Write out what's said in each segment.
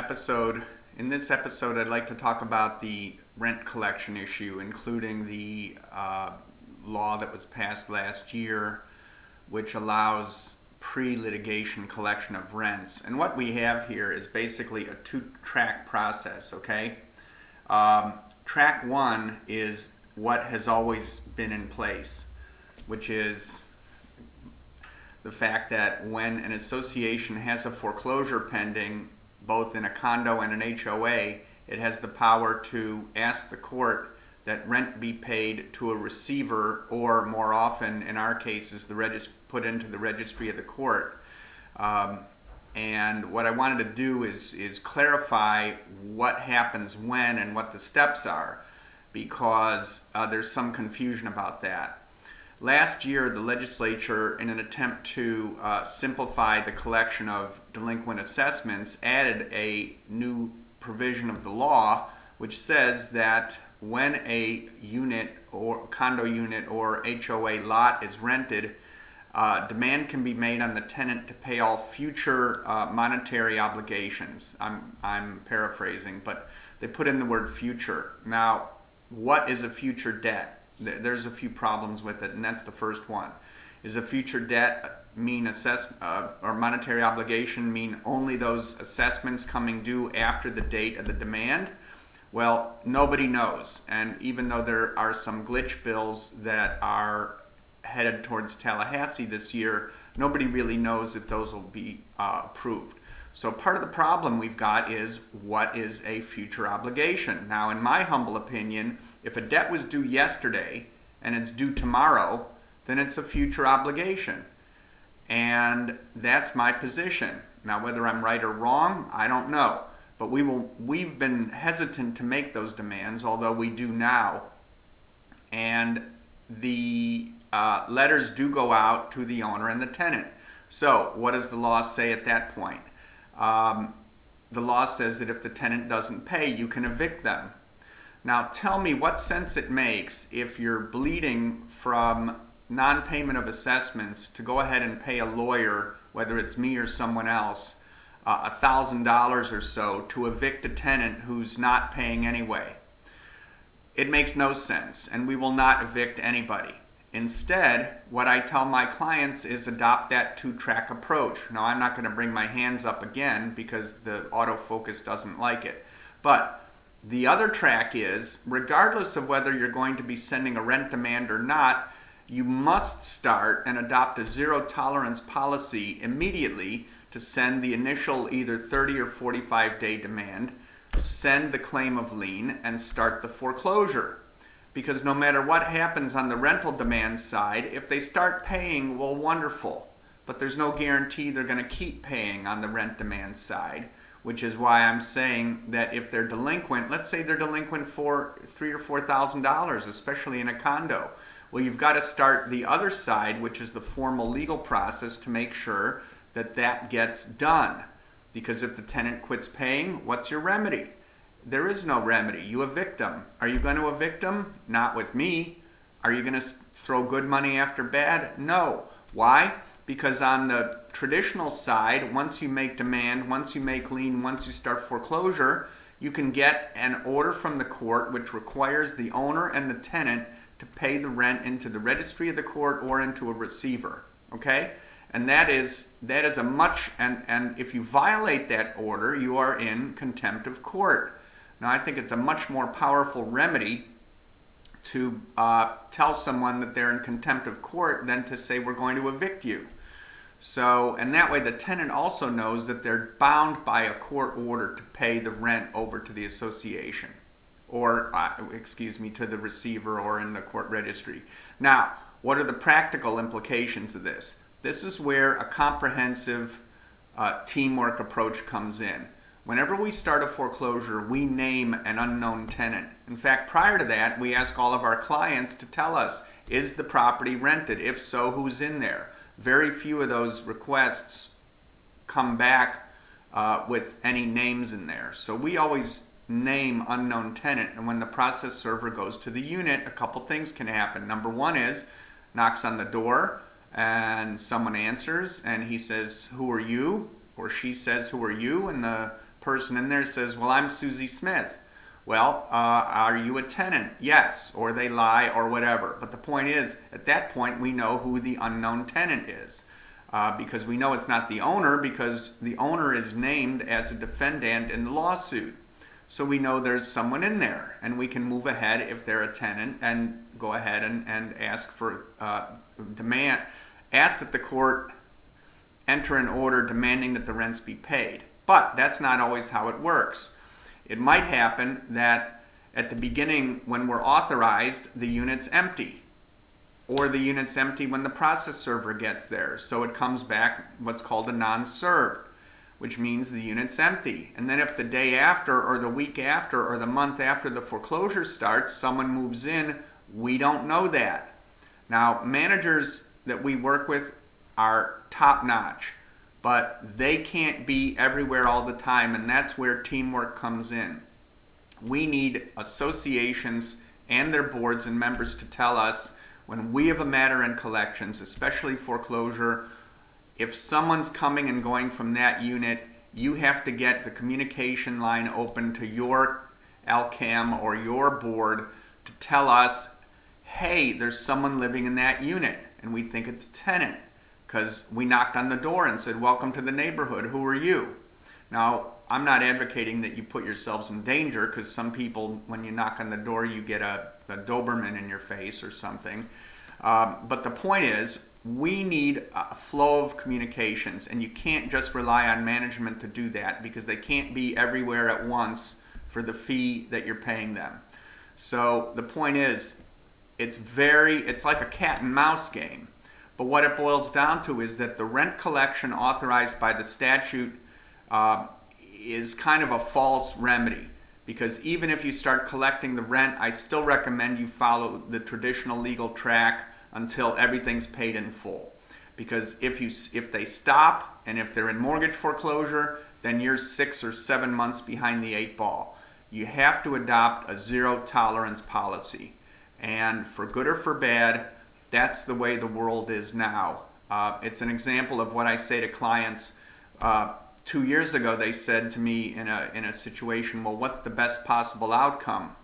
episode. In this episode, I'd like to talk about the rent collection issue, including the law that was passed last year, which allows pre-litigation collection of rents. And what we have here is basically a two-track process, okay? Track one is what has always been in place, which is the fact that when an association has a foreclosure pending, both in a condo and an HOA, it has the power to ask the court that rent be paid to a receiver, or more often in our cases, put into the registry of the court. And what I wanted to do is clarify what happens when and what the steps are, because there's some confusion about that. Last year, the legislature, in an attempt to simplify the collection of delinquent assessments, added a new provision of the law which says that when a unit or condo unit or HOA lot is rented, demand can be made on the tenant to pay all future monetary obligations. I'm paraphrasing, but they put in the word future. Now, what is a future debt? There's a few problems with it, and that's the first one. Is a future debt mean or monetary obligation mean only those assessments coming due after the date of the demand? Well, nobody knows, and even though there are some glitch bills that are headed towards Tallahassee this year, nobody really knows if those will be approved. So part of the problem we've got is, what is a future obligation? Now, in my humble opinion, if a debt was due yesterday and it's due tomorrow, then it's a future obligation. And that's my position. Now, whether I'm right or wrong, I don't know. But we've been hesitant to make those demands, although we do now. And the letters do go out to the owner and the tenant. So what does the law say at that point? The law says that if the tenant doesn't pay, you can evict them. Now tell me what sense it makes, if you're bleeding from non-payment of assessments, to go ahead and pay a lawyer, whether it's me or someone else, $1,000 or so to evict a tenant who's not paying anyway. It makes no sense, and we will not evict anybody. Instead, what I tell my clients is adopt that two-track approach. Now, I'm not going to bring my hands up again because the autofocus doesn't like it. But the other track is, regardless of whether you're going to be sending a rent demand or not, you must start and adopt a zero-tolerance policy immediately to send the initial either 30 or 45-day demand, send the claim of lien, and start the foreclosure. Because no matter what happens on the rental demand side, if they start paying, well, wonderful. But there's no guarantee they're going to keep paying on the rent demand side, which is why I'm saying that if they're delinquent, let's say they're delinquent for $3,000 or $4,000, especially in a condo. Well, you've got to start the other side, which is the formal legal process, to make sure that that gets done. Because if the tenant quits paying, what's your remedy? There is no remedy. You evict them. Are you going to evict them? Not with me. Are you going to throw good money after bad? No. Why? Because on the traditional side, once you make demand, once you make lien, once you start foreclosure, you can get an order from the court which requires the owner and the tenant to pay the rent into the registry of the court or into a receiver. Okay? And that is a much, and if you violate that order, you are in contempt of court. Now, I think it's a much more powerful remedy to tell someone that they're in contempt of court than to say we're going to evict you. So, and that way the tenant also knows that they're bound by a court order to pay the rent over to the association, or, to the receiver or in the court registry. Now, what are the practical implications of this? This is where a comprehensive teamwork approach comes in. Whenever we start a foreclosure, we name an unknown tenant. In fact, prior to that, we ask all of our clients to tell us, is the property rented? If so, who's in there? Very few of those requests come back with any names in there. So we always name unknown tenant, and when the process server goes to the unit, a couple things can happen. Number one is, knocks on the door, and someone answers, and he says, who are you? Or she says, who are you? And the person in there says, well, I'm Susie Smith. Well, are you a tenant? Yes. Or they lie or whatever. But the point is, at that point, we know who the unknown tenant is. Because we know it's not the owner, because the owner is named as a defendant in the lawsuit. So we know there's someone in there, and we can move ahead if they're a tenant and go ahead and ask for ask that the court enter an order demanding that the rents be paid. But that's not always how it works. It might happen that at the beginning, when we're authorized, the unit's empty. Or the unit's empty when the process server gets there. So it comes back what's called a non-served, which means the unit's empty. And then if the day after or the week after or the month after the foreclosure starts, someone moves in, we don't know that. Now, managers that we work with are top-notch, but they can't be everywhere all the time, and that's where teamwork comes in. We need associations and their boards and members to tell us when we have a matter in collections, especially foreclosure, if someone's coming and going from that unit, you have to get the communication line open to your LCAM or your board to tell us, hey, there's someone living in that unit, and we think it's a tenant because we knocked on the door and said, welcome to the neighborhood, who are you? Now, I'm not advocating that you put yourselves in danger, because some people, when you knock on the door, you get a Doberman in your face or something. But the point is, we need a flow of communications, and you can't just rely on management to do that, because they can't be everywhere at once for the fee that you're paying them. So the point is, it's like a cat and mouse game. But what it boils down to is that the rent collection authorized by the statute is kind of a false remedy. Because even if you start collecting the rent, I still recommend you follow the traditional legal track until everything's paid in full. Because if they stop and if they're in mortgage foreclosure, then you're 6 or 7 months behind the 8 ball. You have to adopt a zero tolerance policy. And for good or for bad, that's the way the world is now. It's an example of what I say to clients. 2 years ago, they said to me in a situation, well, what's the best possible outcome?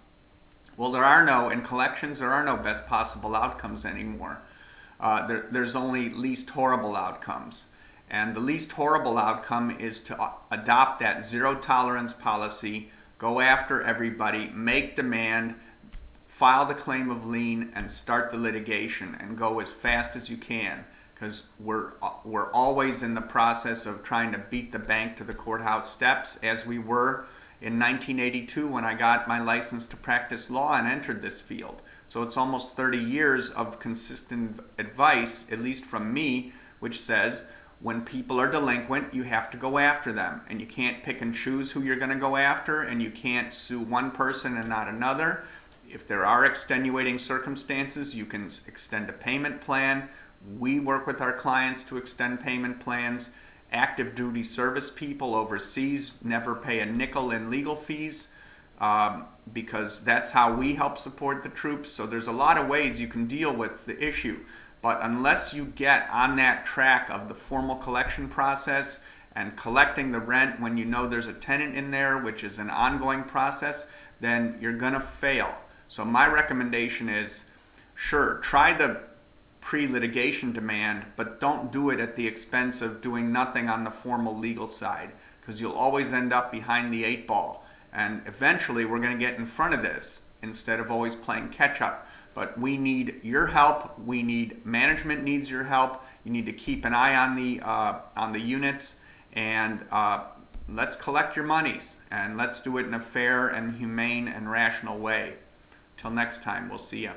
Well, in collections, there are no best possible outcomes anymore. There's only least horrible outcomes. And the least horrible outcome is to adopt that zero tolerance policy, go after everybody, make demand, file the claim of lien, and start the litigation, and go as fast as you can. Because we're always in the process of trying to beat the bank to the courthouse steps, as we were in 1982 when I got my license to practice law and entered this field. So it's almost 30 years of consistent advice, at least from me, which says when people are delinquent, you have to go after them. And you can't pick and choose who you're going to go after, and you can't sue one person and not another. If there are extenuating circumstances, you can extend a payment plan. We work with our clients to extend payment plans. Active duty service people overseas never pay a nickel in legal fees because that's how we help support the troops. So there's a lot of ways you can deal with the issue. But unless you get on that track of the formal collection process and collecting the rent when you know there's a tenant in there, which is an ongoing process, then you're going to fail. So my recommendation is, sure, try the pre-litigation demand, but don't do it at the expense of doing nothing on the formal legal side, because you'll always end up behind the 8 ball. And eventually we're going to get in front of this instead of always playing catch up. But we need your help. Management needs your help. You need to keep an eye on the units, and let's collect your monies, and let's do it in a fair and humane and rational way. Till next time, we'll see you.